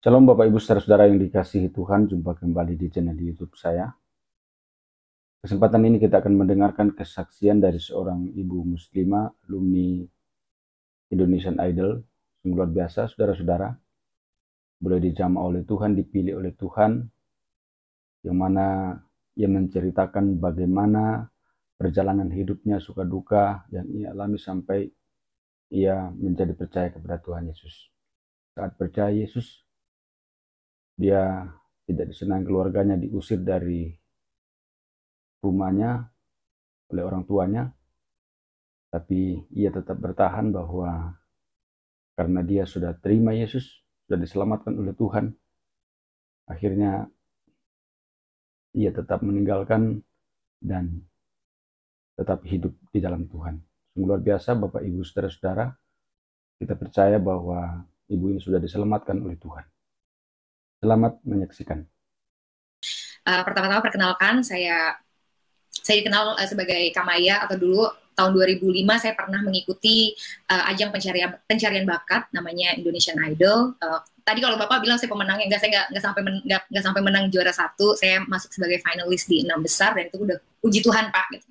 Shalom Bapak Ibu saudara-saudara yang dikasihi Tuhan, jumpa kembali di channel YouTube saya. Kesempatan ini kita akan mendengarkan kesaksian dari seorang ibu muslimah, alumni Indonesian Idol. Sungguh luar biasa saudara-saudara, boleh dijamah oleh Tuhan, dipilih oleh Tuhan, yang mana ia menceritakan bagaimana perjalanan hidupnya, suka duka yang ia alami sampai ia menjadi percaya kepada Tuhan Yesus. Saat percaya Yesus, dia tidak disenangi, keluarganya diusir dari rumahnya oleh orang tuanya, tapi ia tetap bertahan bahwa karena dia sudah terima Yesus, sudah diselamatkan oleh Tuhan, akhirnya ia tetap meninggalkan dan tetap hidup di dalam Tuhan. Sungguh luar biasa Bapak Ibu saudara-saudara, kita percaya bahwa ibu ini sudah diselamatkan oleh Tuhan. Selamat menyaksikan. Pertama-tama perkenalkan, saya dikenal sebagai Kamaya, atau dulu tahun 2005 saya pernah mengikuti ajang pencarian bakat namanya Indonesian Idol. Tadi kalau Bapak bilang saya pemenangnya, saya nggak sampai menang juara satu. Saya masuk sebagai finalis di 6 besar, dan itu udah puji Tuhan Pak. Gitu.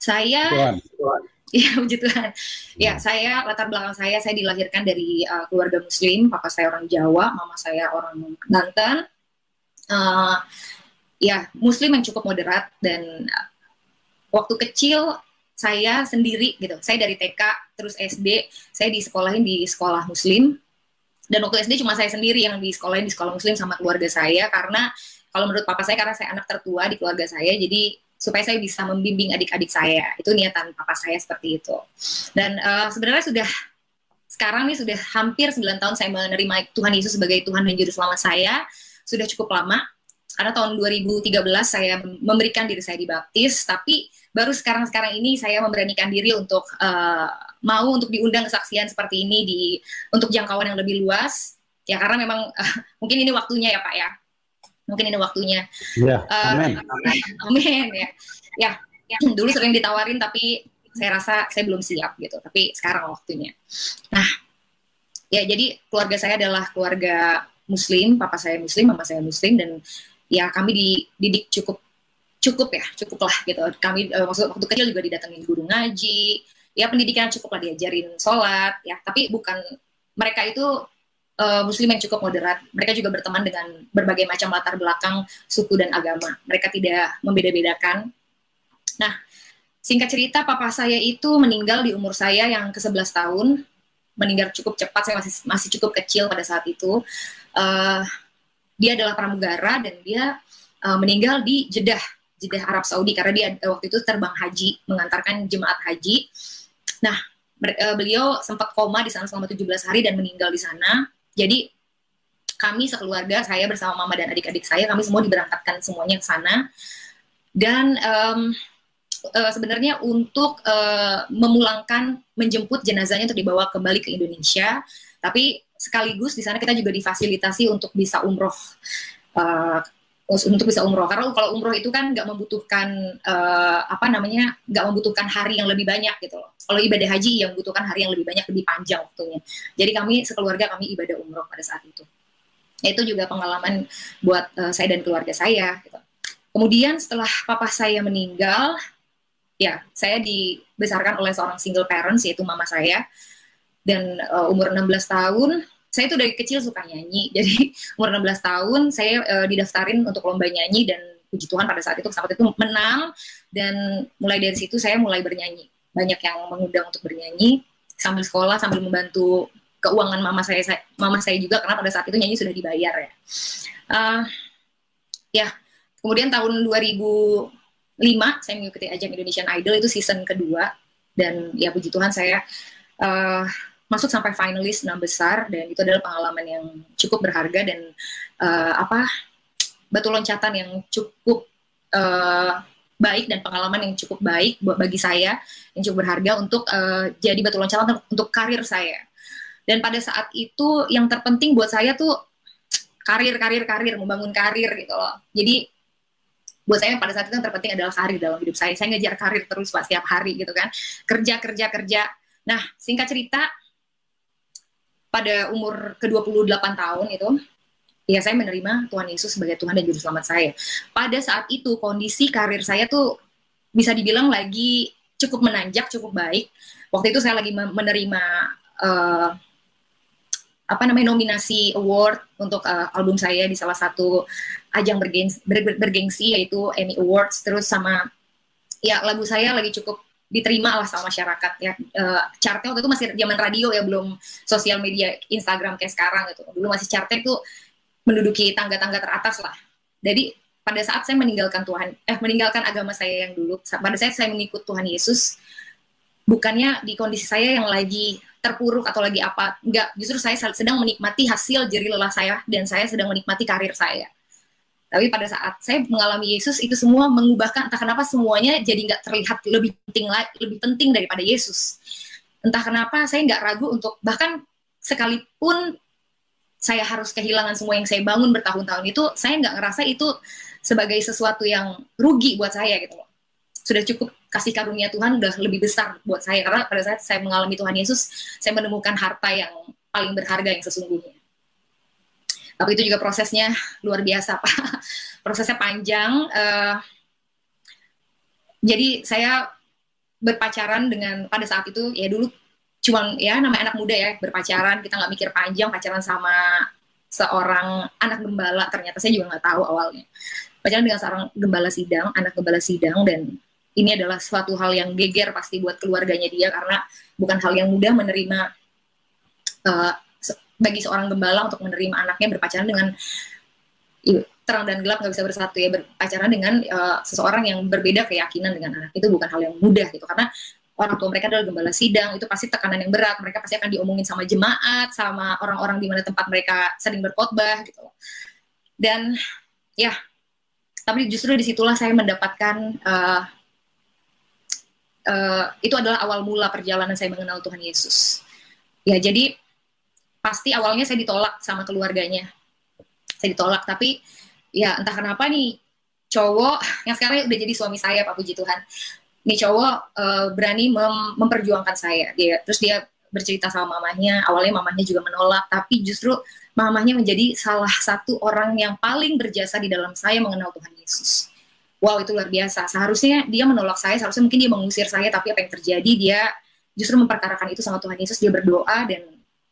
Saya Tuhan. Ya, puji Tuhan. Ya, saya latar belakang saya dilahirkan dari keluarga Muslim. Papa saya orang Jawa, mama saya orang Banten. Ya, Muslim yang cukup moderat, dan waktu kecil saya sendiri gitu. Saya dari TK terus SD, saya disekolahin di sekolah Muslim. Dan waktu SD cuma saya sendiri yang disekolahin di sekolah Muslim sama keluarga saya, karena kalau menurut papa saya, karena saya anak tertua di keluarga saya, jadi supaya saya bisa membimbing adik-adik saya. Itu niatan papa saya seperti itu. Dan sebenarnya sekarang nih sudah hampir 9 tahun saya menerima Tuhan Yesus sebagai Tuhan dan Juru Selamat saya. Sudah cukup lama, karena tahun 2013 saya memberikan diri saya dibaptis, tapi baru sekarang ini saya memberanikan diri untuk mau untuk diundang kesaksian seperti ini untuk jangkauan yang lebih luas, ya, karena memang mungkin ini waktunya ya Pak ya, mungkin ini waktunya. Ya, amin. Amin ya. Dulu sering ditawarin, tapi saya rasa saya belum siap gitu, tapi sekarang waktunya. Nah, ya, jadi keluarga saya adalah keluarga Muslim, papa saya Muslim, mama saya Muslim, dan ya kami dididik cukup lah gitu. Kami waktu kecil juga didatengin guru ngaji, ya pendidikan cukup lah, diajarin sholat, ya. Tapi bukan, mereka itu Muslim yang cukup moderat. Mereka juga berteman dengan berbagai macam latar belakang suku dan agama. Mereka tidak membeda-bedakan. Nah, singkat cerita, papa saya itu meninggal di umur saya yang ke-11 tahun. Meninggal cukup cepat, saya masih cukup kecil pada saat itu. Dia adalah pramugara, dan dia meninggal di Jeddah Arab Saudi, karena dia waktu itu terbang haji, mengantarkan jemaat haji. Nah, beliau sempat koma di sana selama 17 hari dan meninggal di sana. Jadi kami sekeluarga, saya bersama mama dan adik-adik saya, kami semua diberangkatkan semuanya ke sana. Dan sebenarnya untuk menjemput jenazahnya untuk dibawa kembali ke Indonesia, tapi sekaligus di sana kita juga difasilitasi untuk bisa umroh. Karena kalau umroh itu kan nggak membutuhkan nggak membutuhkan hari yang lebih banyak gitu loh. Kalau ibadah haji yang membutuhkan hari yang lebih banyak, lebih panjang waktunya. Jadi kami sekeluarga kami ibadah umroh pada saat itu. Itu juga pengalaman buat saya dan keluarga saya gitu. Kemudian setelah papa saya meninggal, ya, saya dibesarkan oleh seorang single parents, yaitu mama saya. Dan umur 16 tahun, saya tuh dari kecil suka nyanyi. Jadi umur 16 tahun saya didaftarin untuk lomba nyanyi, dan puji Tuhan pada saat itu menang. Dan mulai dari situ saya mulai bernyanyi. Banyak yang mengundang untuk bernyanyi sambil sekolah, sambil membantu keuangan mama saya juga, karena pada saat itu nyanyi sudah dibayar ya. Ya, kemudian tahun 2005 saya mengikuti ajang Indonesian Idol, itu season kedua, dan ya puji Tuhan saya masuk sampai finalis 6 besar, dan itu adalah pengalaman yang cukup berharga, dan batu loncatan yang cukup baik, dan pengalaman yang cukup baik bagi saya, yang cukup berharga untuk jadi batu loncatan untuk karir saya. Dan pada saat itu yang terpenting buat saya tuh karir, membangun karir gitu loh. Jadi buat saya pada saat itu yang terpenting adalah karir dalam hidup saya. Saya ngejar karir terus Pak, setiap hari gitu kan. Kerja. Nah, singkat cerita, pada umur ke-28 tahun itu, ya saya menerima Tuhan Yesus sebagai Tuhan dan Juru Selamat saya. Pada saat itu kondisi karir saya tuh bisa dibilang lagi cukup menanjak, cukup baik. Waktu itu saya lagi menerima nominasi award untuk album saya di salah satu ajang bergengsi yaitu Emmy Awards. Terus sama ya lagu saya lagi cukup diterima lah sama masyarakat ya. Chartnya waktu itu masih zaman radio ya, belum sosial media Instagram kayak sekarang gitu. Dulu masih chartnya itu menduduki tangga-tangga teratas lah. Jadi pada saat saya meninggalkan meninggalkan agama saya yang dulu, pada saat saya mengikut Tuhan Yesus, bukannya di kondisi saya yang lagi terpuruk atau lagi apa, enggak, justru saya sedang menikmati hasil jerih lelah saya dan saya sedang menikmati karir saya. Tapi pada saat saya mengalami Yesus, itu semua mengubahkan, entah kenapa semuanya jadi nggak terlihat lebih penting daripada Yesus. Entah kenapa saya nggak ragu untuk, bahkan sekalipun saya harus kehilangan semua yang saya bangun bertahun-tahun itu, saya nggak ngerasa itu sebagai sesuatu yang rugi buat saya gitu loh. Sudah cukup kasih karunia Tuhan udah lebih besar buat saya, karena pada saat saya mengalami Tuhan Yesus, saya menemukan harta yang paling berharga yang sesungguhnya. Tapi itu juga prosesnya luar biasa, Pak. Prosesnya panjang. Jadi saya berpacaran dengan, pada saat itu ya dulu cuman ya namanya anak muda ya, berpacaran, kita nggak mikir panjang, pacaran sama seorang anak gembala. Ternyata saya juga nggak tahu awalnya. Pacaran dengan seorang anak gembala sidang, dan ini adalah suatu hal yang geger pasti buat keluarganya dia, karena bukan hal yang mudah menerima bagi seorang gembala untuk menerima anaknya berpacaran dengan terang dan gelap nggak bisa bersatu ya, berpacaran dengan seseorang yang berbeda keyakinan dengan anak. Itu bukan hal yang mudah gitu, karena orang tua mereka adalah gembala sidang, itu pasti tekanan yang berat. Mereka pasti akan diomongin sama jemaat, sama orang-orang di mana tempat mereka sering berkhotbah gitu. Dan ya, tapi justru disitulah saya mendapatkan itu adalah awal mula perjalanan saya mengenal Tuhan Yesus. Ya, jadi pasti awalnya saya ditolak sama keluarganya. Saya ditolak, tapi ya entah kenapa nih cowok yang sekarang udah jadi suami saya, Pak, puji Tuhan. Nih cowok berani memperjuangkan saya. Terus dia bercerita sama mamahnya. Awalnya mamahnya juga menolak, tapi justru mamahnya menjadi salah satu orang yang paling berjasa di dalam saya mengenal Tuhan Yesus. Wow, itu luar biasa. Seharusnya dia menolak saya, seharusnya mungkin dia mengusir saya, tapi apa yang terjadi, dia justru memperkarakan itu sama Tuhan Yesus. Dia berdoa, dan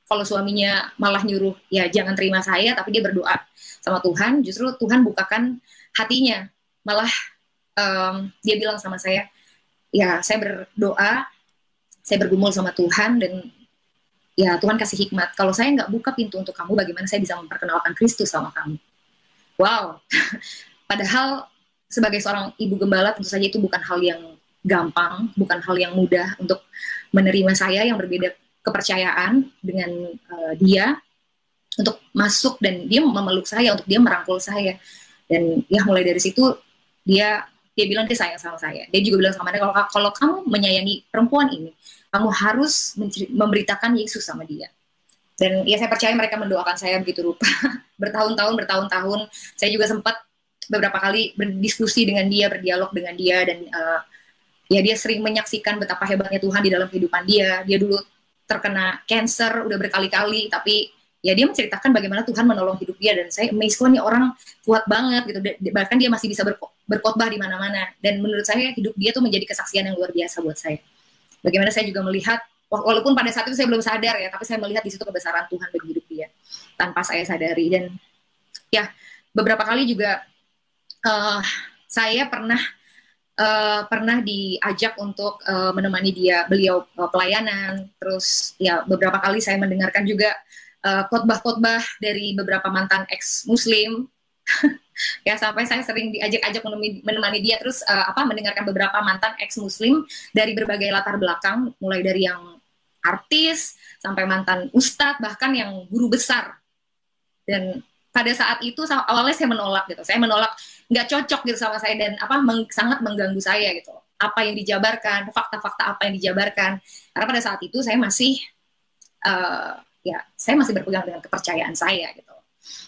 kalau suaminya malah nyuruh ya jangan terima saya, tapi dia berdoa sama Tuhan, justru Tuhan bukakan hatinya. Malah dia bilang sama saya, ya saya berdoa, saya bergumul sama Tuhan, dan ya Tuhan kasih hikmat. Kalau saya nggak buka pintu untuk kamu, bagaimana saya bisa memperkenalkan Kristus sama kamu? Wow. Padahal sebagai seorang ibu gembala tentu saja itu bukan hal yang gampang, bukan hal yang mudah untuk menerima saya yang berbeda kepercayaan dengan dia, untuk masuk, dan dia memeluk saya, untuk dia merangkul saya. Dan ya mulai dari situ dia bilang dia sayang sama saya. Dia juga bilang sama saya, kalau kamu menyayangi perempuan ini, kamu harus memberitakan Yesus sama dia. Dan ya saya percaya mereka mendoakan saya begitu rupa. bertahun-tahun. Saya juga sempat beberapa kali berdiskusi dengan dia, berdialog dengan dia, dan ya dia sering menyaksikan betapa hebatnya Tuhan di dalam kehidupan dia. Dia dulu terkena cancer udah berkali-kali, tapi ya dia menceritakan bagaimana Tuhan menolong hidup dia, dan saya amazed, kok nih orang kuat banget gitu. Bahkan dia masih bisa berkhotbah di mana-mana, dan menurut saya hidup dia tuh menjadi kesaksian yang luar biasa buat saya. Bagaimana saya juga melihat, walaupun pada saat itu saya belum sadar ya, tapi saya melihat di situ kebesaran Tuhan bagi hidup dia tanpa saya sadari. Dan ya beberapa kali juga saya pernah diajak untuk menemani beliau pelayanan. Terus ya beberapa kali saya mendengarkan juga khotbah-khotbah dari beberapa mantan ex-muslim. Ya sampai saya sering diajak-ajak menemani dia, terus mendengarkan beberapa mantan ex-muslim dari berbagai latar belakang, mulai dari yang artis sampai mantan ustadz, bahkan yang guru besar. Dan pada saat itu awalnya saya menolak gitu, nggak cocok gitu sama saya, dan sangat mengganggu saya gitu. Apa yang dijabarkan, fakta-fakta apa yang dijabarkan, karena pada saat itu saya masih saya masih berpegang dengan kepercayaan saya gitu.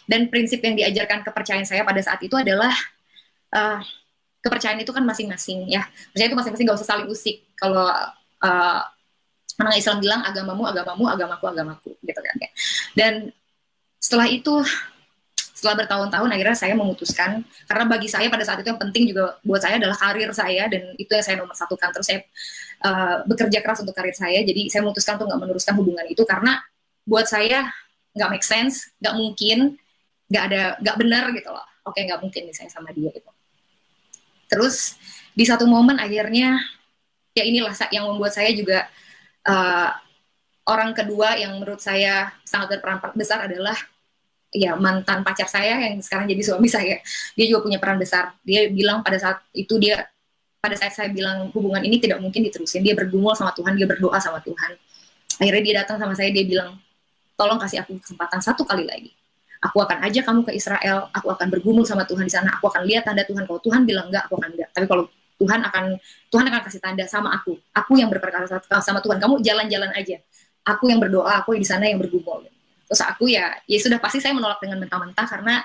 Dan prinsip yang diajarkan kepercayaan saya pada saat itu adalah kepercayaan itu kan masing-masing ya. Percaya itu masing-masing, gak usah saling usik. Kalau orang Islam bilang agamamu, agamaku gitu kan ya. Dan setelah itu setelah bertahun-tahun akhirnya saya memutuskan, karena bagi saya pada saat itu yang penting juga buat saya adalah karir saya, dan itu yang saya nomor satukan. Terus saya bekerja keras untuk karir saya, jadi saya memutuskan untuk nggak meneruskan hubungan itu, karena buat saya nggak make sense, nggak mungkin, nggak benar gitu loh. Oke, nggak mungkin nih saya sama dia gitu. Terus di satu momen akhirnya ya inilah yang membuat saya juga orang kedua yang menurut saya sangat berperan besar adalah ya mantan pacar saya yang sekarang jadi suami saya. Dia juga punya peran besar. Dia bilang pada saat itu pada saat saya bilang hubungan ini tidak mungkin diterusin, dia bergumul sama Tuhan, dia berdoa sama Tuhan. Akhirnya dia datang sama saya, dia bilang, tolong kasih aku kesempatan satu kali lagi. Aku akan ajak kamu ke Israel, aku akan bergumul sama Tuhan di sana, aku akan lihat tanda Tuhan. Kalau Tuhan bilang enggak, aku akan enggak. Tapi kalau Tuhan akan kasih tanda sama aku yang berperkara sama Tuhan. Kamu jalan-jalan aja. Aku yang berdoa, aku di sana yang bergumul. Terus aku ya sudah pasti saya menolak dengan mentah-mentah, karena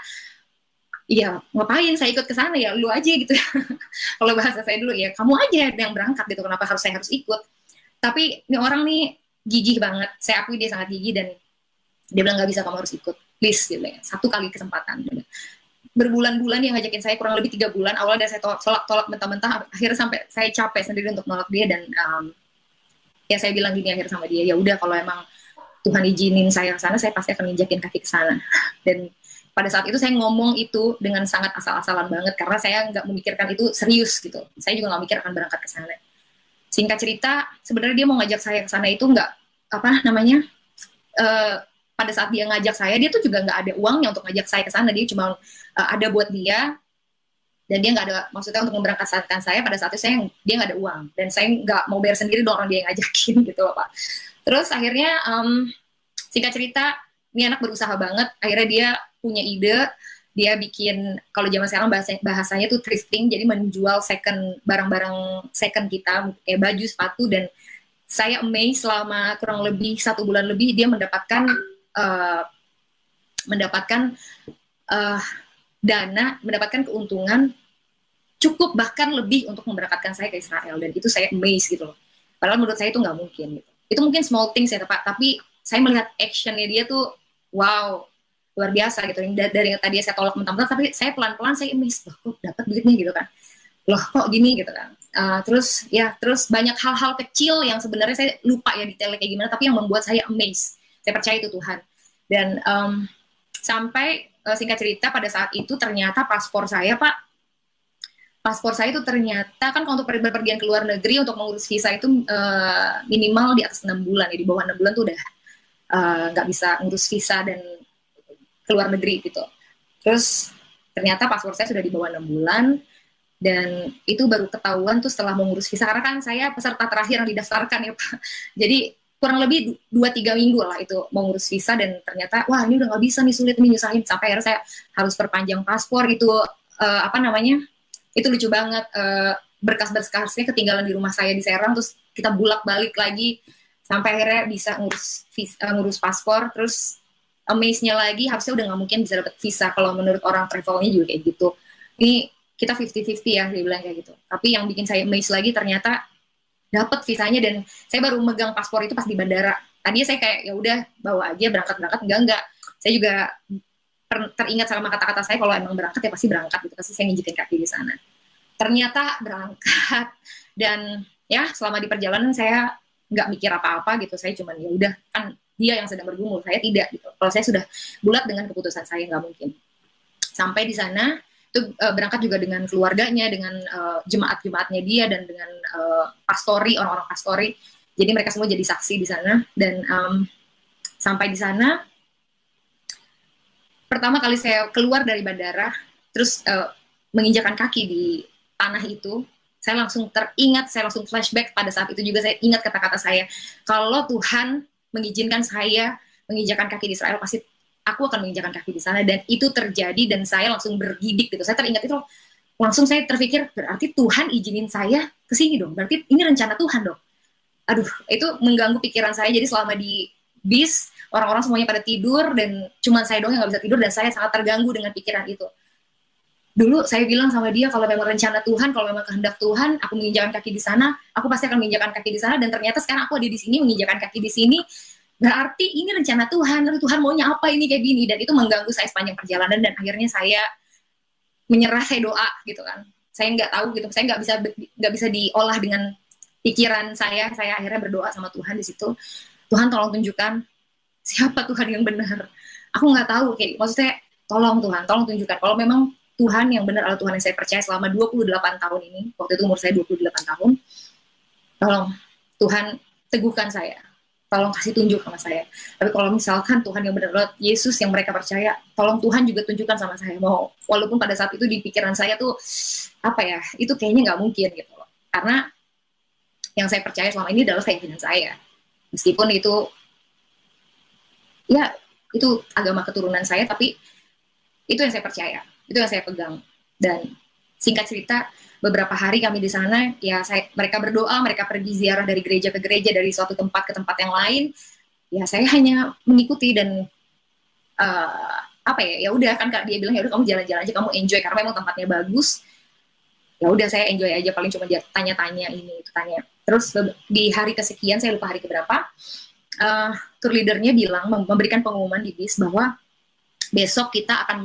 ya ngapain saya ikut ke sana, ya lu aja gitu. Kalau bahasa saya dulu ya kamu aja yang berangkat gitu, kenapa saya harus ikut. Tapi ini orang nih gigih banget, saya akui dia sangat gigih, dan dia bilang nggak bisa, kamu harus ikut, please gitu ya, satu kali kesempatan. Berbulan-bulan dia ngajakin saya, kurang lebih 3 bulan. Awalnya saya tolak mentah-mentah, akhirnya sampai saya capek sendiri untuk nolak dia, dan ya saya bilang gini akhir sama dia, ya udah kalau emang Tuhan izinin saya ke sana, saya pasti akan nginjakin kaki ke sana. Dan pada saat itu saya ngomong itu dengan sangat asal-asalan banget, karena saya nggak memikirkan itu serius gitu. Saya juga nggak mikir akan berangkat ke sana. Singkat cerita, sebenarnya dia mau ngajak saya ke sana itu nggak pada saat dia ngajak saya, dia tuh juga nggak ada uangnya untuk ngajak saya ke sana. Dia cuma ada buat dia, dan dia nggak ada maksudnya untuk memberangkatkan saya. Pada saat itu dia nggak ada uang, dan saya nggak mau bayar sendiri dong, orang dia yang ngajakin gitu loh Pak. Terus akhirnya singkat cerita, ini anak berusaha banget. Akhirnya dia punya ide, dia bikin, kalau zaman sekarang bahasanya tuh thrifting, jadi menjual barang-barang second kita, kayak baju, sepatu. Dan saya amazed, selama kurang lebih 1 bulan lebih dia mendapatkan dana, mendapatkan keuntungan cukup bahkan lebih untuk memberangkatkan saya ke Israel. Dan itu saya amazed gitu loh, padahal menurut saya itu nggak mungkin gitu. Itu mungkin small things ya Pak, tapi saya melihat actionnya dia tuh wow, luar biasa gitu. Dari yang tadi saya tolak mentah-mentah, tapi saya pelan-pelan saya amazed, loh kok dapat duitnya gitu kan, loh kok gini gitu kan. Terus banyak hal-hal kecil yang sebenarnya saya lupa ya detailnya kayak gimana, tapi yang membuat saya amazed. Saya percaya itu Tuhan. Dan sampai singkat cerita, pada saat itu ternyata paspor saya itu ternyata kan kalau untuk berpergian ke luar negeri untuk mengurus visa itu minimal di atas 6 bulan ya, di bawah 6 bulan tuh udah nggak bisa ngurus visa dan ke luar negeri gitu. Terus ternyata paspor saya sudah di bawah 6 bulan, dan itu baru ketahuan tuh setelah mengurus visa, karena kan saya peserta terakhir yang didaftarkan ya Pak. Jadi kurang lebih 2-3 minggu lah itu mau ngurus visa, dan ternyata wah ini udah nggak bisa nih, sulit ini, nyusahin, sampai akhirnya saya harus perpanjang paspor. Itu itu lucu banget, berkas-berkasnya ketinggalan di rumah saya di Serang, terus kita bulak-balik lagi sampai akhirnya bisa ngurus paspor. Terus amaze-nya lagi, harusnya udah nggak mungkin bisa dapat visa kalau menurut orang travelnya juga kayak gitu. Ini kita 50-50 ya, dia bilang kayak gitu. Tapi yang bikin saya amaze lagi, ternyata dapat visanya, dan saya baru megang paspor itu pas di bandara. Tadinya saya kayak ya udah bawa aja, berangkat enggak. Saya juga teringat sama kata-kata saya, kalau emang berangkat ya pasti berangkat gitu, pasti saya nginjekin kaki di sana. Ternyata berangkat, dan ya selama di perjalanan saya nggak mikir apa-apa gitu. Saya cuman ya udah, kan dia yang sedang bergumul, saya tidak gitu. Kalau saya sudah bulat dengan keputusan saya, nggak mungkin. Sampai di sana itu berangkat juga dengan keluarganya, dengan jemaat-jemaatnya dia, dan dengan pastori, orang-orang pastori. Jadi mereka semua jadi saksi di sana. Dan sampai di sana, pertama kali saya keluar dari bandara, terus menginjakan kaki di tanah itu, saya langsung teringat, saya langsung flashback. Pada saat itu juga saya ingat kata-kata saya, kalau Tuhan mengizinkan saya menginjakan kaki di Israel, pasti aku akan menginjakan kaki di sana. Dan itu terjadi, dan saya langsung bergidik gitu. Saya teringat itu, langsung saya terpikir, berarti Tuhan izinin saya ke sini dong, berarti ini rencana Tuhan dong. Aduh, itu mengganggu pikiran saya. Jadi selama di bis, orang-orang semuanya pada tidur, dan cuma saya doang yang gak bisa tidur, dan saya sangat terganggu dengan pikiran itu. Dulu saya bilang sama dia, kalau memang rencana Tuhan, kalau memang kehendak Tuhan, aku menginjakan kaki di sana, aku pasti akan menginjakan kaki di sana. Dan ternyata sekarang aku ada di sini, menginjakan kaki di sini, berarti ini rencana Tuhan, lalu Tuhan maunya apa ini kayak gini, dan itu mengganggu saya sepanjang perjalanan, dan akhirnya saya menyerah, saya doa gitu kan. Saya nggak tahu gitu, saya nggak bisa diolah dengan pikiran saya akhirnya berdoa sama Tuhan di situ. Tuhan tolong tunjukkan siapa Tuhan yang benar. Aku nggak tahu, kayak maksudnya tolong Tuhan, tolong tunjukkan kalau memang Tuhan yang benar adalah Tuhan yang saya percaya selama 28 tahun ini. Waktu itu umur saya 28 tahun. Tolong Tuhan teguhkan saya. Tolong kasih tunjuk sama saya. Tapi kalau misalkan Tuhan yang benar adalah Yesus yang mereka percaya, tolong Tuhan juga tunjukkan sama saya. Mau walaupun pada saat itu di pikiran saya tuh apa ya, itu kayaknya nggak mungkin gitu loh. Karena yang saya percaya selama ini adalah keyakinan saya. Meskipun itu ya itu agama keturunan saya, tapi itu yang saya percaya, itu yang saya pegang. Dan singkat cerita, beberapa hari kami di sana, ya mereka berdoa, mereka pergi ziarah dari gereja ke gereja, dari suatu tempat ke tempat yang lain. Ya saya hanya mengikuti dan apa ya udah kan Kak, dia bilang ya udah kamu jalan-jalan aja, kamu enjoy karena memang tempatnya bagus. Ya udah saya enjoy aja, paling cuma tanya-tanya ini itu tanya. Terus di hari kesekian, saya lupa hari keberapa, tour leadernya bilang, memberikan pengumuman di bis bahwa besok kita akan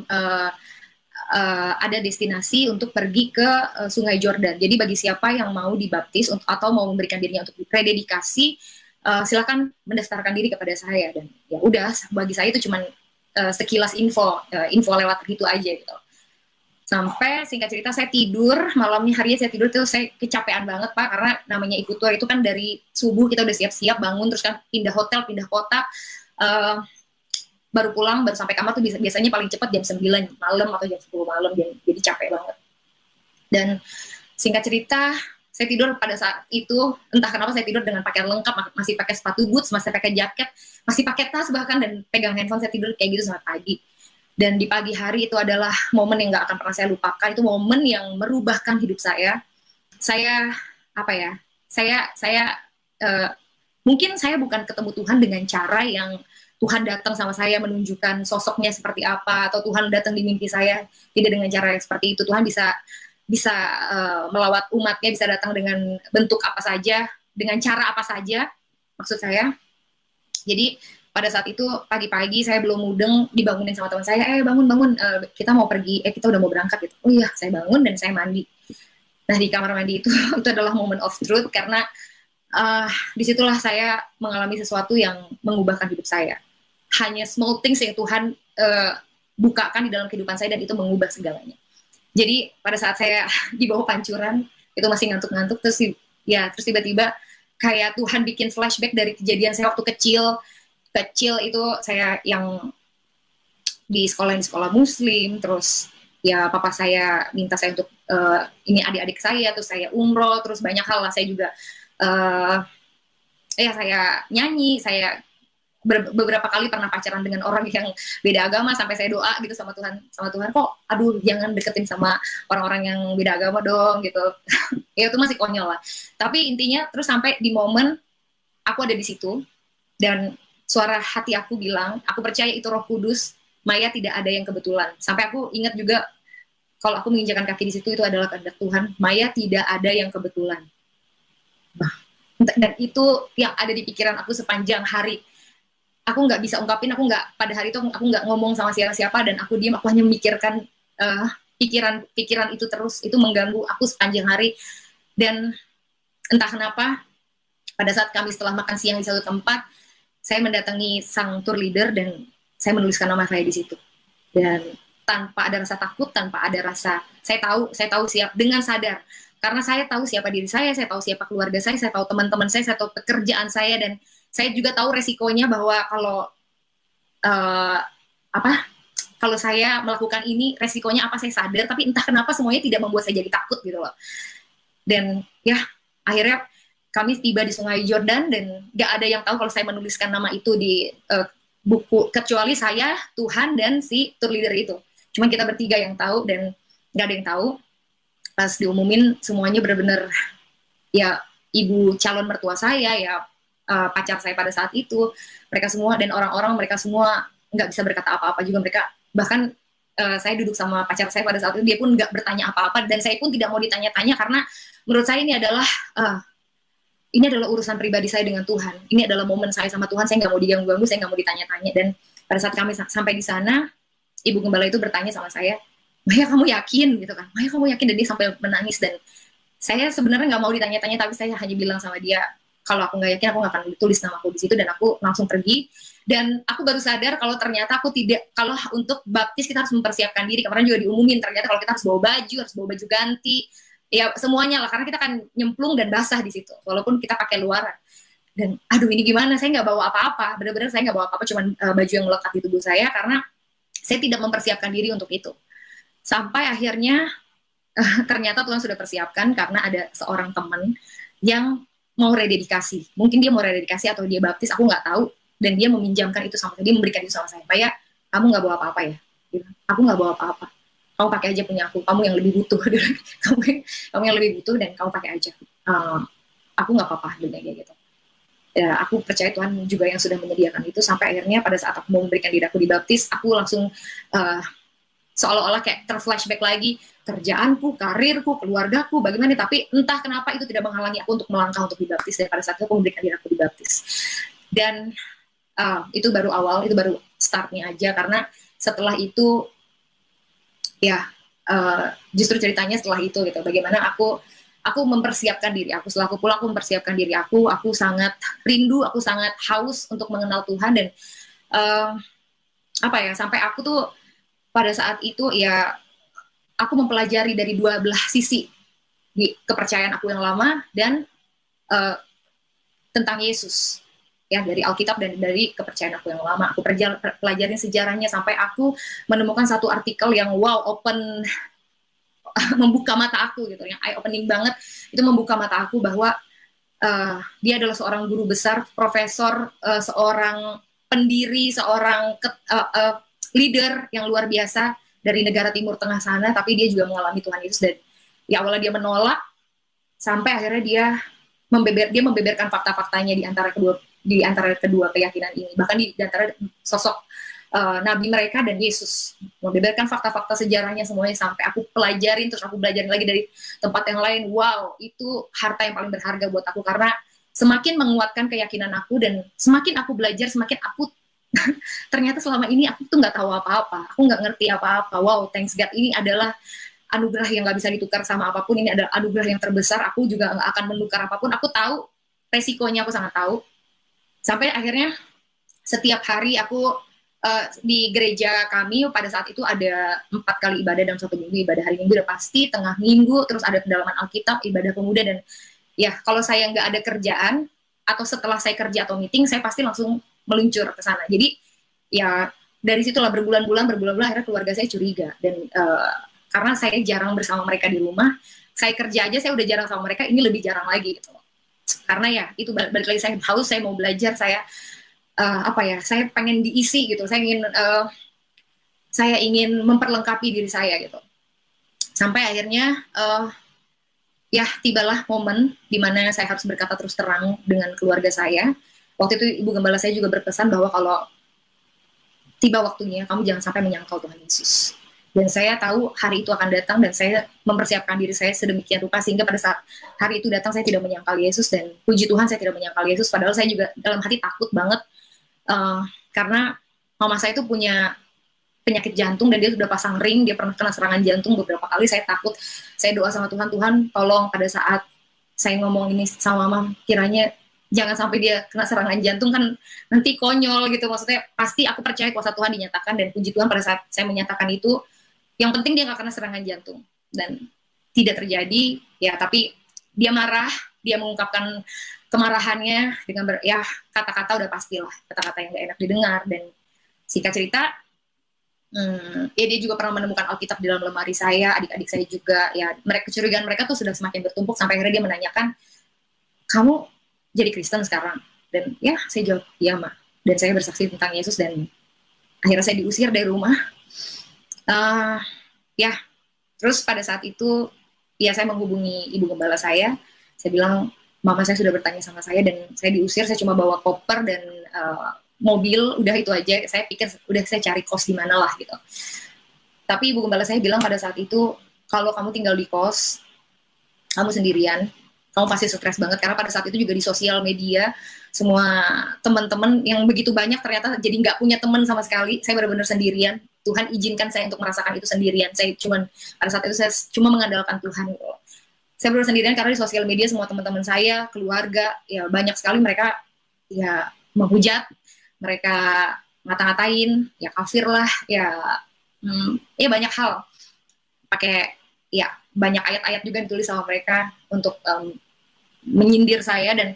ada destinasi untuk pergi ke Sungai Jordan. Jadi bagi siapa yang mau dibaptis atau mau memberikan dirinya untuk rededikasi, silakan mendaftarkan diri kepada saya. Dan ya udah, bagi saya itu cuman sekilas info lewat gitu aja gitu. Sampai singkat cerita saya tidur, malamnya harinya saya tidur, terus saya kecapean banget Pak, karena namanya ikut tour itu kan dari subuh kita udah siap-siap bangun, terus kan pindah hotel, pindah kota, baru pulang, baru sampai kamar tuh biasanya paling cepat jam 9 malam atau jam 10 malam, jadi capek banget. Dan singkat cerita, saya tidur pada saat itu, entah kenapa saya tidur dengan pakaian lengkap, masih pakai sepatu boots, masih pakai jaket, masih pakai tas bahkan, dan pegang handphone, saya tidur kayak gitu sampai pagi. Dan di pagi hari itu adalah momen yang gak akan pernah saya lupakan, itu momen yang merubahkan hidup saya. Saya, apa ya, mungkin saya bukan ketemu Tuhan dengan cara yang Tuhan datang sama saya menunjukkan sosoknya seperti apa, atau Tuhan datang di mimpi saya tidak dengan cara yang seperti itu. Tuhan bisa melawat umatnya, bisa datang dengan bentuk apa saja, dengan cara apa saja, maksud saya. Jadi pada saat itu pagi-pagi saya belum mudeng, dibangunin sama teman saya, bangun, kita mau pergi, kita udah mau berangkat gitu. Oh iya, saya bangun dan saya mandi. Nah di kamar mandi itu adalah moment of truth, karena disitulah saya mengalami sesuatu yang mengubahkan hidup saya. Hanya small things yang Tuhan bukakan di dalam kehidupan saya, dan itu mengubah segalanya. Jadi pada saat saya di bawah pancuran, itu masih ngantuk-ngantuk, terus tiba-tiba kayak Tuhan bikin flashback dari kejadian saya waktu kecil itu, saya yang di sekolah Muslim, terus ya papa saya minta saya untuk ini adik-adik saya, terus saya umroh, terus banyak hal lah, saya juga saya nyanyi, saya beberapa kali pernah pacaran dengan orang yang beda agama, sampai saya doa gitu sama Tuhan kok aduh jangan deketin sama orang-orang yang beda agama dong gitu. Ya itu masih konyol lah, tapi intinya terus sampai di momen aku ada di situ, dan suara hati aku bilang, aku percaya itu Roh Kudus, Maya tidak ada yang kebetulan. Sampai aku ingat juga, kalau aku menginjakan kaki di situ, itu adalah kehendak Tuhan. Maya tidak ada yang kebetulan. Dan itu yang ada di pikiran aku sepanjang hari. Aku nggak bisa ungkapin, pada hari itu aku nggak ngomong sama siapa-siapa, dan aku diam, aku hanya memikirkan pikiran itu terus, itu mengganggu aku sepanjang hari. Dan entah kenapa, pada saat kami setelah makan siang di satu tempat, saya mendatangi sang tour leader dan saya menuliskan nama saya di situ. Dan tanpa ada rasa takut, tanpa ada rasa, saya tahu siap dengan sadar. Karena saya tahu siapa diri saya tahu siapa keluarga saya tahu teman-teman saya tahu pekerjaan saya, dan saya juga tahu resikonya bahwa kalau saya melakukan ini, resikonya apa saya sadar, tapi entah kenapa semuanya tidak membuat saya jadi takut gitu loh. Dan ya akhirnya kami tiba di Sungai Jordan, dan gak ada yang tahu kalau saya menuliskan nama itu di buku, kecuali saya, Tuhan, dan si tour leader itu. Cuma kita bertiga yang tahu, dan gak ada yang tahu. Pas diumumin, semuanya benar-benar ya ibu calon mertua saya, ya pacar saya pada saat itu, mereka semua, dan orang-orang mereka semua gak bisa berkata apa-apa juga. Mereka bahkan saya duduk sama pacar saya pada saat itu, dia pun gak bertanya apa-apa, dan saya pun tidak mau ditanya-tanya, karena menurut saya ini adalah ini adalah urusan pribadi saya dengan Tuhan, ini adalah momen saya sama Tuhan, saya nggak mau diganggu-ganggu, saya nggak mau ditanya-tanya. Dan pada saat kami sampai di sana, ibu gembala itu bertanya sama saya, Maya kamu yakin gitu kan, Maya kamu yakin, dan dia sampai menangis. Dan saya sebenarnya nggak mau ditanya-tanya, tapi saya hanya bilang sama dia, kalau aku nggak yakin aku nggak akan tulis nama aku di situ, dan aku langsung pergi. Dan aku baru sadar kalau ternyata aku tidak, kalau untuk baptis kita harus mempersiapkan diri. Kemarin juga diumumin ternyata kalau kita harus bawa baju ganti, ya semuanya lah, karena kita akan nyemplung dan basah di situ walaupun kita pakai luaran. Dan aduh ini gimana, saya nggak bawa apa-apa, benar-benar saya nggak bawa apa-apa, cuman baju yang melekat di tubuh saya, karena saya tidak mempersiapkan diri untuk itu. Sampai akhirnya ternyata Tuhan sudah persiapkan, karena ada seorang teman yang mau rededikasi, mungkin dia mau rededikasi atau dia baptis, aku nggak tahu. Dan dia meminjamkan itu sama saya, dia memberikan itu sama saya. Maya, kamu nggak bawa apa-apa ya? Aku nggak bawa apa-apa. Kamu pakai aja punya aku. Kamu yang lebih butuh. kamu yang lebih butuh dan kamu pakai aja. Aku nggak apa-apa, kayak gitu. Ya, aku percaya Tuhan juga yang sudah menyediakan itu. Sampai akhirnya pada saat aku mau memberikan diri aku dibaptis, aku langsung seolah-olah kayak terflashback lagi, kerjaanku, karirku, keluargaku, bagaimana. Tapi entah kenapa itu tidak menghalangi aku untuk melangkah untuk dibaptis. Dan pada saat itu aku memberikan diri aku dibaptis. Dan itu baru awal, itu baru startnya aja, karena setelah itu ya justru ceritanya setelah itu gitu, bagaimana aku mempersiapkan diri aku. Setelah aku pulang, aku mempersiapkan diri aku sangat rindu, aku sangat haus untuk mengenal Tuhan. Dan sampai aku tuh pada saat itu ya aku mempelajari dari dua belah sisi di kepercayaan aku yang lama dan tentang Yesus, ya, dari Alkitab dan dari kepercayaan aku yang lama. Aku pelajarin sejarahnya sampai aku menemukan satu artikel yang membuka mata aku gitu, yang eye opening banget. Itu membuka mata aku bahwa dia adalah seorang guru besar, profesor, seorang pendiri, seorang leader yang luar biasa dari negara Timur Tengah sana, tapi dia juga mengalami Tuhan Yesus. Dan ya awalnya dia menolak, sampai akhirnya dia membeberkan fakta-faktanya di antara kedua keyakinan ini, bahkan di antara sosok nabi mereka dan Yesus, membeberkan fakta-fakta sejarahnya semuanya, sampai aku pelajarin, terus aku belajarin lagi dari tempat yang lain. Wow, itu harta yang paling berharga buat aku, karena semakin menguatkan keyakinan aku, dan semakin aku belajar, semakin aku ternyata selama ini aku tuh nggak tahu apa-apa, aku nggak ngerti apa-apa. Wow, thanks God, ini adalah anugerah yang nggak bisa ditukar sama apapun. Ini adalah anugerah yang terbesar. Aku juga nggak akan menukar apapun. Aku tahu resikonya, aku sangat tahu. Sampai akhirnya setiap hari aku di gereja kami pada saat itu ada 4 kali ibadah dalam satu minggu. Ibadah hari Minggu udah pasti, tengah minggu, terus ada pendalaman Alkitab, ibadah pemuda. Dan ya kalau saya nggak ada kerjaan atau setelah saya kerja atau meeting, saya pasti langsung meluncur ke sana. Jadi ya dari situlah berbulan-bulan akhirnya keluarga saya curiga. Dan karena saya jarang bersama mereka di rumah, saya kerja aja saya udah jarang sama mereka, ini lebih jarang lagi gitu. Karena ya itu balik lagi, saya haus, saya mau belajar, saya saya pengen diisi gitu, saya ingin memperlengkapi diri saya gitu. Sampai akhirnya ya tibalah momen di mana saya harus berkata terus terang dengan keluarga saya. Waktu itu ibu gembala saya juga berpesan bahwa kalau tiba waktunya, kamu jangan sampai menyangkal Tuhan Yesus. Dan saya tahu hari itu akan datang, dan saya mempersiapkan diri saya sedemikian rupa sehingga pada saat hari itu datang saya tidak menyangkal Yesus. Dan puji Tuhan saya tidak menyangkal Yesus, padahal saya juga dalam hati takut banget, karena mama saya itu punya penyakit jantung dan dia sudah pasang ring, dia pernah kena serangan jantung beberapa kali. Saya takut, saya doa sama Tuhan, Tuhan tolong pada saat saya ngomong ini sama mama, kiranya jangan sampai dia kena serangan jantung, kan nanti konyol gitu. Maksudnya pasti aku percaya kuasa Tuhan dinyatakan, dan puji Tuhan pada saat saya menyatakan itu, yang penting dia gak kena serangan jantung, dan tidak terjadi ya. Tapi dia marah, dia mengungkapkan kemarahannya dengan kata-kata udah pastilah, kata-kata yang gak enak didengar. Dan singkat cerita, ya dia juga pernah menemukan Alkitab di dalam lemari saya, adik-adik saya juga, ya kecurigaan mereka tuh sudah semakin bertumpuk, sampai akhirnya dia menanyakan, kamu jadi Kristen sekarang? Dan ya saya jawab, iya Ma. Dan saya bersaksi tentang Yesus, dan akhirnya saya diusir dari rumah. Ya, terus pada saat itu ya saya menghubungi ibu gembala saya bilang, mama saya sudah bertanya sama saya dan saya diusir, saya cuma bawa koper dan mobil, udah itu aja. Saya pikir udah saya cari kos di mana lah gitu. Tapi ibu gembala saya bilang pada saat itu, kalau kamu tinggal di kos, kamu sendirian, kamu pasti stres banget, karena pada saat itu juga di sosial media semua teman-teman yang begitu banyak ternyata jadi nggak punya teman sama sekali. Saya benar-benar sendirian. Tuhan izinkan saya untuk merasakan itu sendirian. Saya cuman pada saat itu saya cuma mengandalkan Tuhan. Saya benar sendirian karena di sosial media semua teman-teman saya, keluarga, ya banyak sekali mereka ya menghujat, mereka ngata-ngatain, ya kafir lah, ya banyak hal. Pakai ya banyak ayat-ayat juga ditulis sama mereka untuk menyindir saya, dan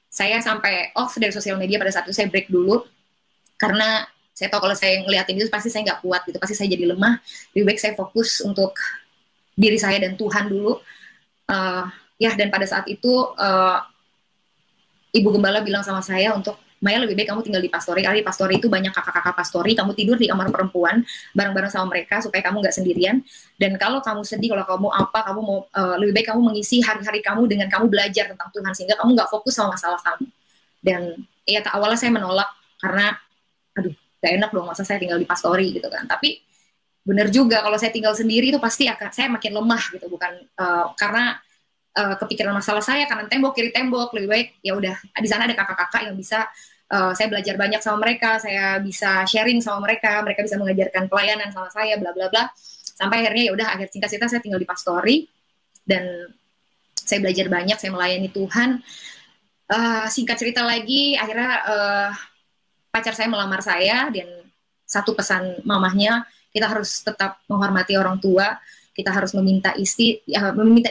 saya sampai off dari sosial media pada saat itu. Saya break dulu karena saya tahu kalau saya ngeliatin itu pasti saya nggak kuat gitu, pasti saya jadi lemah. Lebih baik saya fokus untuk diri saya dan Tuhan dulu. Ya, dan pada saat itu Ibu Gembala bilang sama saya untuk, Maya lebih baik kamu tinggal di pastori, karena di pastori itu banyak kakak-kakak pastori, kamu tidur di kamar perempuan bareng-bareng sama mereka supaya kamu nggak sendirian. Dan kalau kamu sedih, kalau kamu apa, kamu mau lebih baik kamu mengisi hari-hari kamu dengan kamu belajar tentang Tuhan, sehingga kamu nggak fokus sama masalah kamu. Dan ya awalnya saya menolak karena aduh gak enak dong masa saya tinggal di pastori gitu kan. Tapi benar juga kalau saya tinggal sendiri itu pasti akan saya makin lemah gitu, bukan karena kepikiran masalah saya kanan tembok kiri tembok. Lebih baik ya udah di sana ada kakak-kakak yang bisa saya belajar banyak sama mereka, saya bisa sharing sama mereka, mereka bisa mengajarkan pelayanan sama saya, bla bla bla. Sampai akhirnya ya udah, akhir singkat cerita saya tinggal di pastori dan saya belajar banyak, saya melayani Tuhan. Singkat cerita lagi, akhirnya pacar saya melamar saya, dan satu pesan mamahnya, kita harus tetap menghormati orang tua, kita harus meminta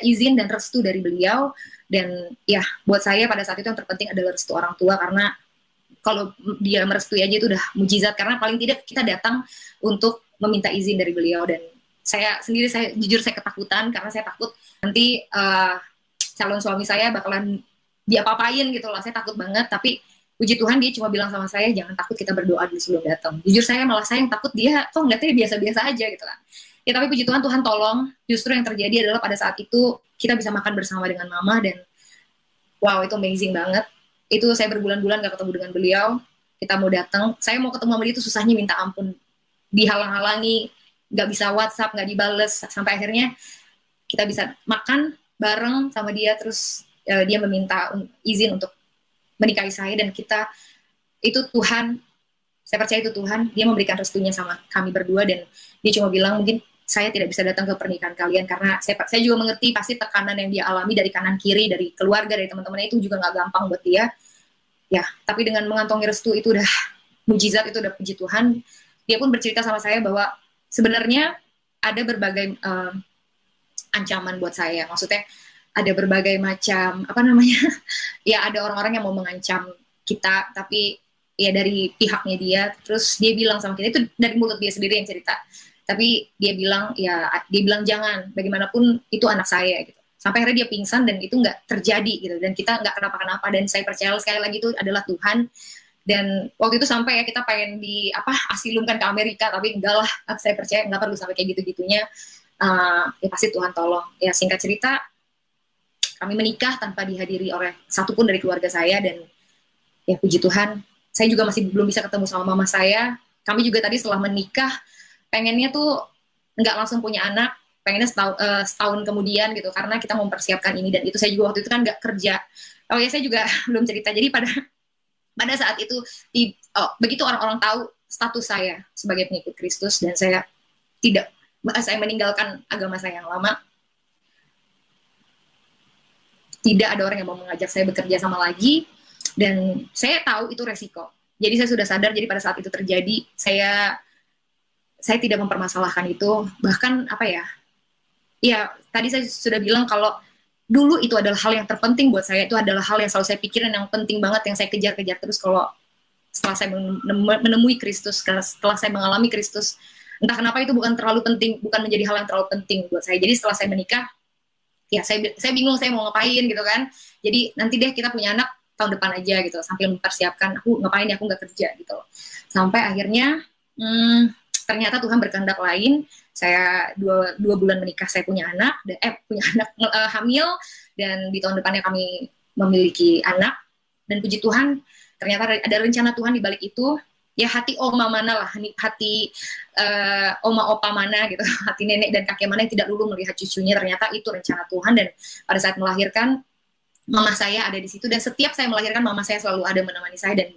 izin dan restu dari beliau. Dan ya buat saya pada saat itu yang terpenting adalah restu orang tua, karena kalau dia merestui aja itu udah mujizat, karena paling tidak kita datang untuk meminta izin dari beliau. Dan saya sendiri, saya jujur saya ketakutan karena saya takut nanti calon suami saya bakalan diapa-apain gitu loh. Saya takut banget, tapi puji Tuhan dia cuma bilang sama saya, jangan takut, kita berdoa dulu sebelum datang. Jujur saya malah saya yang takut, dia kok ngeliatnya biasa-biasa aja gitu kan. Ya tapi puji Tuhan, Tuhan tolong. Justru yang terjadi adalah pada saat itu kita bisa makan bersama dengan mama, dan wow, itu amazing banget. Itu saya berbulan-bulan gak ketemu dengan beliau. Kita mau datang, saya mau ketemu sama dia itu susahnya minta ampun, dihalang-halangi, gak bisa WhatsApp, gak dibales, sampai akhirnya kita bisa makan bareng sama dia. Terus dia meminta izin untuk menikahi saya, dan kita itu Tuhan, saya percaya itu Tuhan, dia memberikan restunya sama kami berdua. Dan dia cuma bilang, mungkin saya tidak bisa datang ke pernikahan kalian karena saya juga mengerti pasti tekanan yang dia alami dari kanan kiri, dari keluarga, dari teman-temannya, itu juga nggak gampang buat dia. Ya, tapi dengan mengantongi restu itu udah mujizat, itu udah puji Tuhan. Dia pun bercerita sama saya bahwa sebenarnya ada berbagai ancaman buat saya. Maksudnya ada berbagai macam ya ada orang-orang yang mau mengancam kita, tapi ya dari pihaknya dia. Terus dia bilang sama kita, itu dari mulut dia sendiri yang cerita. Tapi dia bilang jangan, bagaimanapun itu anak saya gitu. Sampai akhirnya dia pingsan dan itu nggak terjadi gitu, dan kita nggak kenapa-kenapa. Dan saya percaya sekali lagi itu adalah Tuhan. Dan waktu itu sampai ya kita pengen asilumkan ke Amerika, tapi enggak lah, saya percaya nggak perlu sampai kayak gitu-gitunya. Ya pasti Tuhan tolong. Ya singkat cerita, kami menikah tanpa dihadiri oleh satupun dari keluarga saya. Dan ya puji Tuhan, saya juga masih belum bisa ketemu sama mama saya. Kami juga tadi setelah menikah pengennya tuh nggak langsung punya anak, pengennya setahun kemudian gitu, karena kita mempersiapkan ini. Dan itu saya juga waktu itu kan nggak kerja. Oh ya, saya juga belum cerita. Jadi pada saat itu begitu orang-orang tahu status saya sebagai pengikut Kristus, dan saya meninggalkan agama saya yang lama, tidak ada orang yang mau mengajak saya bekerja sama lagi. Dan saya tahu itu resiko. Jadi saya sudah sadar. Jadi pada saat itu terjadi, saya tidak mempermasalahkan itu. Bahkan ya tadi saya sudah bilang kalau dulu itu adalah hal yang terpenting buat saya. Itu adalah hal yang selalu saya pikirin, yang penting banget, yang saya kejar-kejar terus. Kalau setelah saya menemui Kristus, setelah saya mengalami Kristus, entah kenapa itu bukan terlalu penting, bukan menjadi hal yang terlalu penting buat saya. Jadi setelah saya menikah, ya saya bingung saya mau ngapain gitu kan. Jadi nanti deh kita punya anak tahun depan aja gitu, sambil mempersiapkan aku ngapain ya, aku nggak kerja gitu. Sampai akhirnya ternyata Tuhan berkehendak lain. Saya dua bulan menikah, saya punya anak, hamil, dan di tahun depannya kami memiliki anak. Dan puji Tuhan, ternyata ada rencana Tuhan di balik itu. Ya hati oma mana lah, hati oma opa mana gitu, hati nenek dan kakek mana yang tidak dulu melihat cucunya, ternyata itu rencana Tuhan. Dan pada saat melahirkan, mama saya ada di situ, dan setiap saya melahirkan mama saya selalu ada menemani saya, dan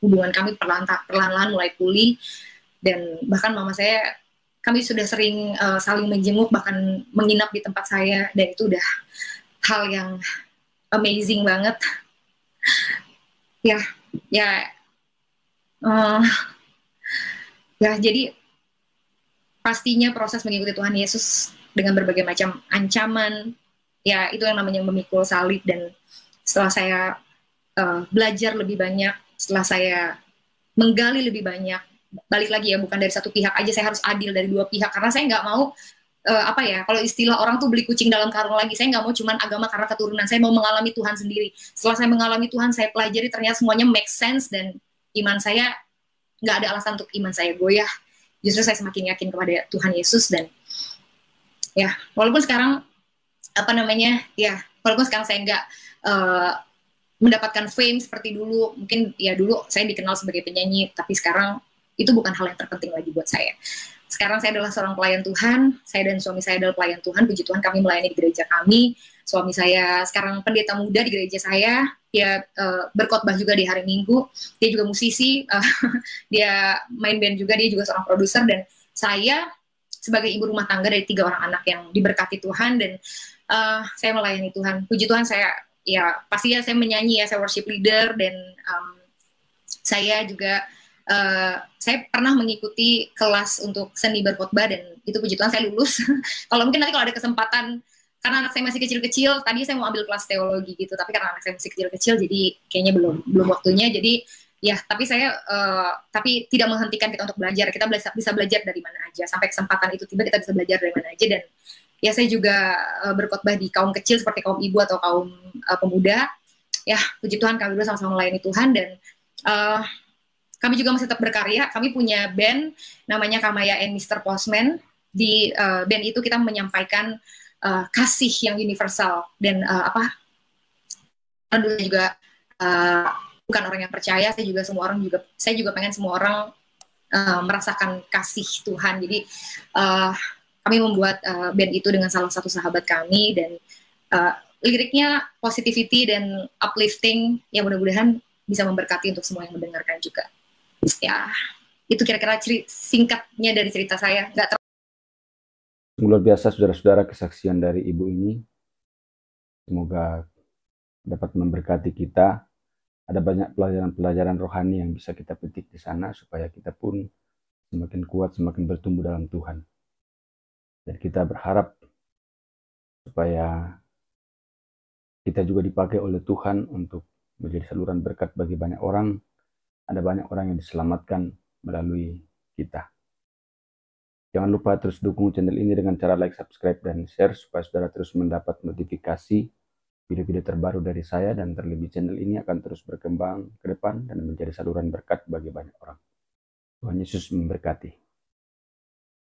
hubungan kami perlahan-lahan mulai pulih. Dan bahkan mama saya, kami sudah sering saling menjenguk, bahkan menginap di tempat saya, dan itu udah hal yang amazing banget. Ya, ya, uh, ya. Jadi pastinya proses mengikuti Tuhan Yesus dengan berbagai macam ancaman, ya itu yang namanya memikul salib. Dan setelah saya belajar lebih banyak, setelah saya menggali lebih banyak, balik lagi ya, bukan dari satu pihak aja, saya harus adil dari dua pihak, karena saya nggak mau apa ya, kalau istilah orang tuh beli kucing dalam karung lagi. Saya nggak mau cuman agama karena keturunan, saya mau mengalami Tuhan sendiri. Setelah saya mengalami Tuhan, saya pelajari ternyata semuanya make sense, dan iman saya nggak ada alasan untuk iman saya goyah. Justru saya semakin yakin kepada Tuhan Yesus. Dan ya, walaupun sekarang apa namanya, ya walaupun sekarang saya nggak mendapatkan fame seperti dulu, mungkin ya dulu saya dikenal sebagai penyanyi, tapi sekarang itu bukan hal yang terpenting lagi buat saya. Sekarang saya adalah seorang pelayan Tuhan, saya dan suami saya adalah pelayan Tuhan. Puji Tuhan, kami melayani di gereja kami. Suami saya sekarang pendeta muda di gereja saya, dia berkhotbah juga di hari Minggu, dia juga musisi, dia main band juga, dia juga seorang produser. Dan saya sebagai ibu rumah tangga dari 3 orang anak yang diberkati Tuhan, dan saya melayani Tuhan. Puji Tuhan, saya ya pastinya saya menyanyi ya, saya worship leader, dan saya juga saya pernah mengikuti kelas untuk seni berkhotbah, dan itu puji Tuhan saya lulus. Kalau mungkin nanti kalau ada kesempatan, karena anak saya masih kecil-kecil, tadi saya mau ambil kelas teologi gitu, tapi karena anak saya masih kecil-kecil, jadi kayaknya belum waktunya. Jadi ya, tapi saya tapi tidak menghentikan kita untuk belajar. Kita bisa belajar dari mana aja, sampai kesempatan itu tiba kita bisa belajar dari mana aja. Dan ya, saya juga berkhotbah di kaum kecil seperti kaum ibu atau kaum pemuda. Ya, puji Tuhan, kami berdua sama-sama melayani Tuhan. Dan kami juga masih tetap berkarya. Kami punya band namanya Kamaya and Mr. Postman. Di band itu kita menyampaikan kasih yang universal. Dan dulu juga bukan orang yang percaya, saya juga pengen semua orang merasakan kasih Tuhan. Jadi kami membuat band itu dengan salah satu sahabat kami, dan liriknya positivity dan uplifting, yang mudah-mudahan bisa memberkati untuk semua yang mendengarkan juga. Ya, itu kira-kira singkatnya dari cerita saya. Luar biasa saudara-saudara kesaksian dari ibu ini. Semoga dapat memberkati kita. Ada banyak pelajaran-pelajaran rohani yang bisa kita petik di sana, supaya kita pun semakin kuat, semakin bertumbuh dalam Tuhan. Dan kita berharap supaya kita juga dipakai oleh Tuhan untuk menjadi saluran berkat bagi banyak orang. Ada banyak orang yang diselamatkan melalui kita. Jangan lupa terus dukung channel ini dengan cara like, subscribe, dan share, supaya saudara terus mendapat notifikasi video-video terbaru dari saya, dan terlebih channel ini akan terus berkembang ke depan dan menjadi saluran berkat bagi banyak orang. Tuhan Yesus memberkati.